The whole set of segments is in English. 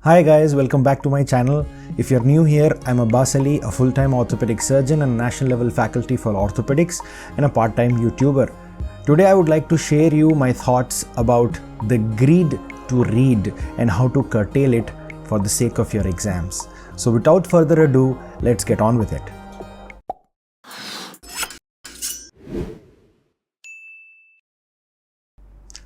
Hi guys, welcome back to my channel. If you're new here, I'm Abbas Ali, a full-time orthopedic surgeon and national level faculty for orthopedics and a part-time YouTuber. Today I would like to share you my thoughts about the greed to read and how to curtail it for the sake of your exams. So without further ado, let's get on with it.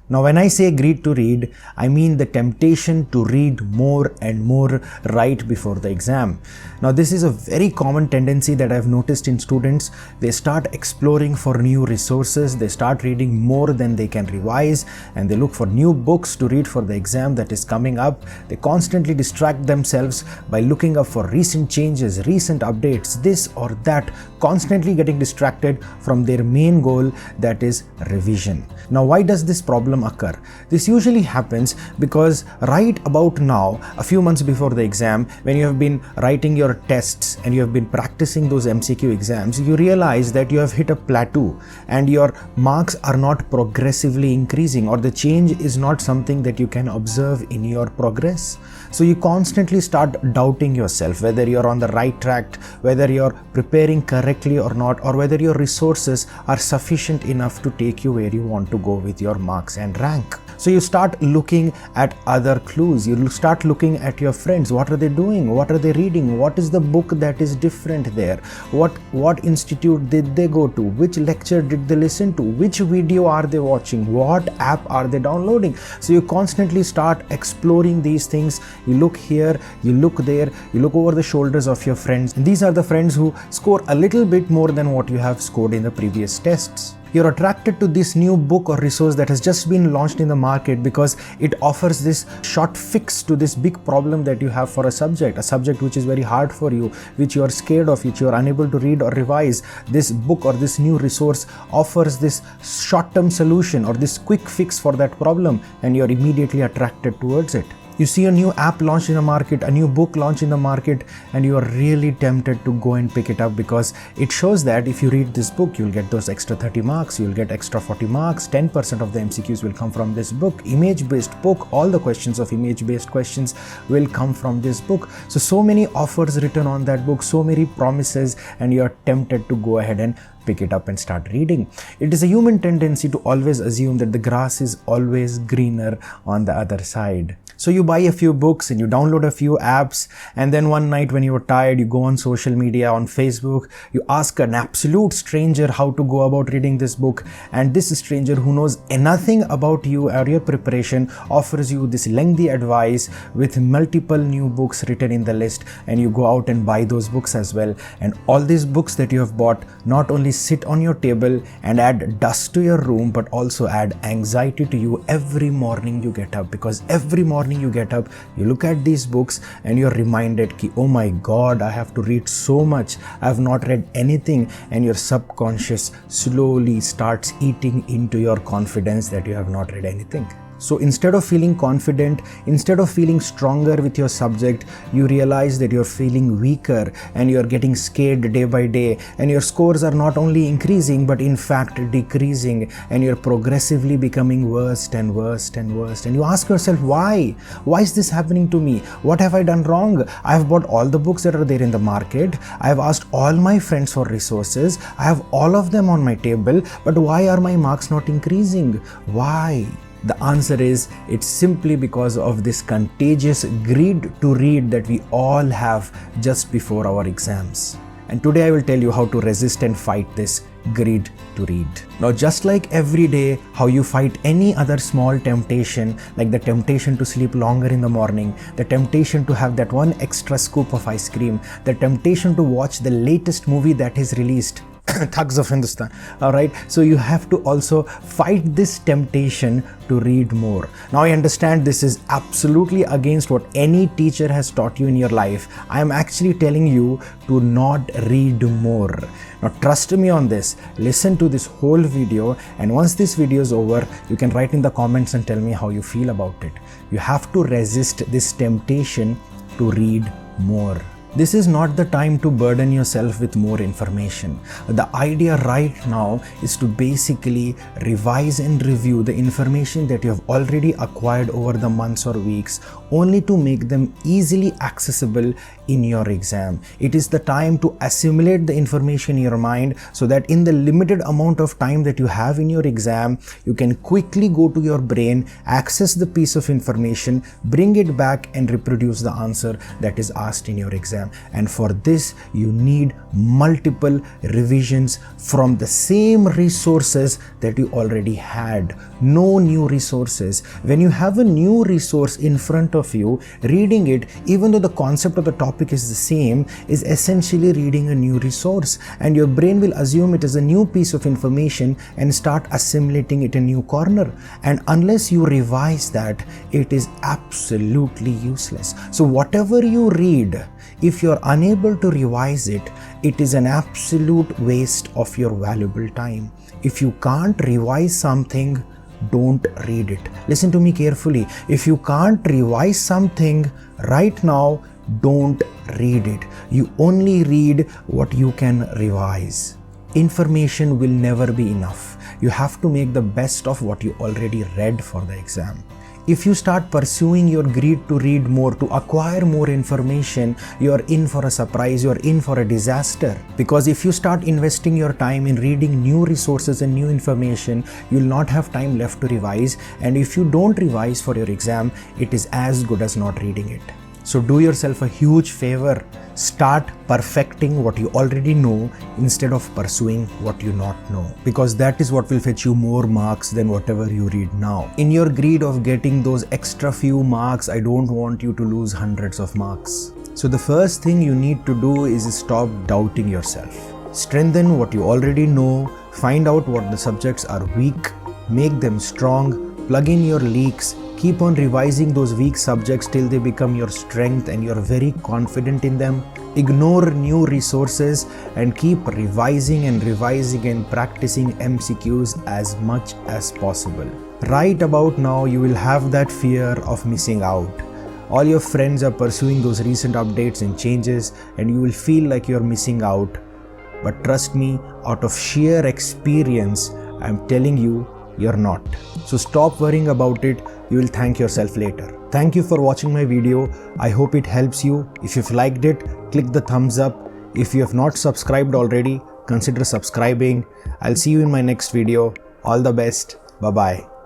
Now when I say greed to read, I mean the temptation to read more and more right before the exam. Now this is a very common tendency that I've noticed in students. They start exploring for new resources, they start reading more than they can revise, and they look for new books to read for the exam that is coming up. They constantly distract themselves by looking up for recent changes, recent updates, this or that, constantly getting distracted from their main goal, that is revision. Now why does this problem occur? This usually happens because right about now, a few months before the exam, when you have been writing your tests and you have been practicing those MCQ exams, you realize that you have hit a plateau and your marks are not progressively increasing, or the change is not something that you can observe in your progress. So you constantly start doubting yourself, whether you're on the right track, whether you're preparing correctly or not, or whether your resources are sufficient enough to take you where you want to go with your marks and rank. So you start looking at other clues, you start looking at your friends. What are they doing? What are they reading? What is the book that is different there? What institute did they go to? Which lecture did they listen to? Which video are they watching? What app are they downloading? So you constantly start exploring these things. You look here, you look there, you look over the shoulders of your friends. And these are the friends who score a little bit more than what you have scored in the previous tests. You're attracted to this new book or resource that has just been launched in the market because it offers this short fix to this big problem that you have for a subject which is very hard for you, which you are scared of, which you are unable to read or revise. This book or this new resource offers this short-term solution or this quick fix for that problem, and you're immediately attracted towards it. You see a new app launched in the market, a new book launched in the market, and you are really tempted to go and pick it up because it shows that if you read this book, you'll get those extra 30 marks, you'll get extra 40 marks, 10% of the MCQs will come from this book, image-based book, all the questions of image-based questions will come from this book. So many offers written on that book, so many promises, and you're tempted to go ahead and pick it up and start reading. It is a human tendency to always assume that the grass is always greener on the other side. So you buy a few books and you download a few apps, and then one night when you're tired, you go on social media, on Facebook, you ask an absolute stranger how to go about reading this book, and this stranger who knows nothing about you or your preparation offers you this lengthy advice with multiple new books written in the list, and you go out and buy those books as well. And all these books that you have bought not only sit on your table and add dust to your room, but also add anxiety to you every morning you get up, because every morning you get up, you look at these books and you're reminded ki, oh my god, I have to read so much, I have not read anything, and your subconscious slowly starts eating into your confidence that you have not read anything. So instead of feeling confident, instead of feeling stronger with your subject, you realize that you're feeling weaker and you're getting scared day by day, and your scores are not only increasing but in fact decreasing, and you're progressively becoming worse and worse and worse. And you ask yourself, why is this happening to me? What have I done wrong? I've bought all the books that are there in the market, I've asked all my friends for resources, I have all of them on my table, but why are my marks not increasing? Why? The answer is, it's simply because of this contagious greed to read that we all have just before our exams. And today I will tell you how to resist and fight this greed to read. Now, just like every day how you fight any other small temptation, like the temptation to sleep longer in the morning, the temptation to have that one extra scoop of ice cream, the temptation to watch the latest movie that is released, Thugs of Hindustan. Alright, so you have to also fight this temptation to read more. Now I understand this is absolutely against what any teacher has taught you in your life. I am actually telling you to not read more. Now trust me on this, listen to this whole video, and once this video is over, you can write in the comments and tell me how you feel about it. You have to resist this temptation to read more. This is not the time to burden yourself with more information. The idea right now is to basically revise and review the information that you have already acquired over the months or weeks, only to make them easily accessible in your exam. It is the time to assimilate the information in your mind so that in the limited amount of time that you have in your exam, you can quickly go to your brain, access the piece of information, bring it back and reproduce the answer that is asked in your exam. And for this, you need multiple revisions from the same resources that you already had. No new resources. When you have a new resource in front of you, reading it, even though the concept of the topic is the same, is essentially reading a new resource, and your brain will assume it is a new piece of information and start assimilating it in a new corner. And unless you revise that, it is absolutely useless. So whatever you read, if you're unable to revise it, it is an absolute waste of your valuable time. If you can't revise something, don't read it. Listen to me carefully. If you can't revise something right now, don't read it. You only read what you can revise. Information will never be enough. You have to make the best of what you already read for the exam. If you start pursuing your greed to read more, to acquire more information, you're in for a surprise, you're in for a disaster. Because if you start investing your time in reading new resources and new information, you'll not have time left to revise. And if you don't revise for your exam, it is as good as not reading it. So do yourself a huge favor. Start perfecting what you already know instead of pursuing what you not know, because that is what will fetch you more marks than whatever you read now. In your greed of getting those extra few marks, I don't want you to lose hundreds of marks. So the first thing you need to do is stop doubting yourself. Strengthen what you already know, find out what the subjects are weak, make them strong, plug in your leaks, keep on revising those weak subjects till they become your strength and you're very confident in them. Ignore new resources and keep revising and practicing MCQs as much as possible. Right about now, you will have that fear of missing out. All your friends are pursuing those recent updates and changes, and you will feel like you're missing out. But trust me, out of sheer experience, I'm telling you, you're not. So stop worrying about it. You will thank yourself later. Thank you for watching my video. I hope it helps you. If you've liked it, click the thumbs up. If you have not subscribed already, consider subscribing. I'll see you in my next video. All the best. Bye-bye.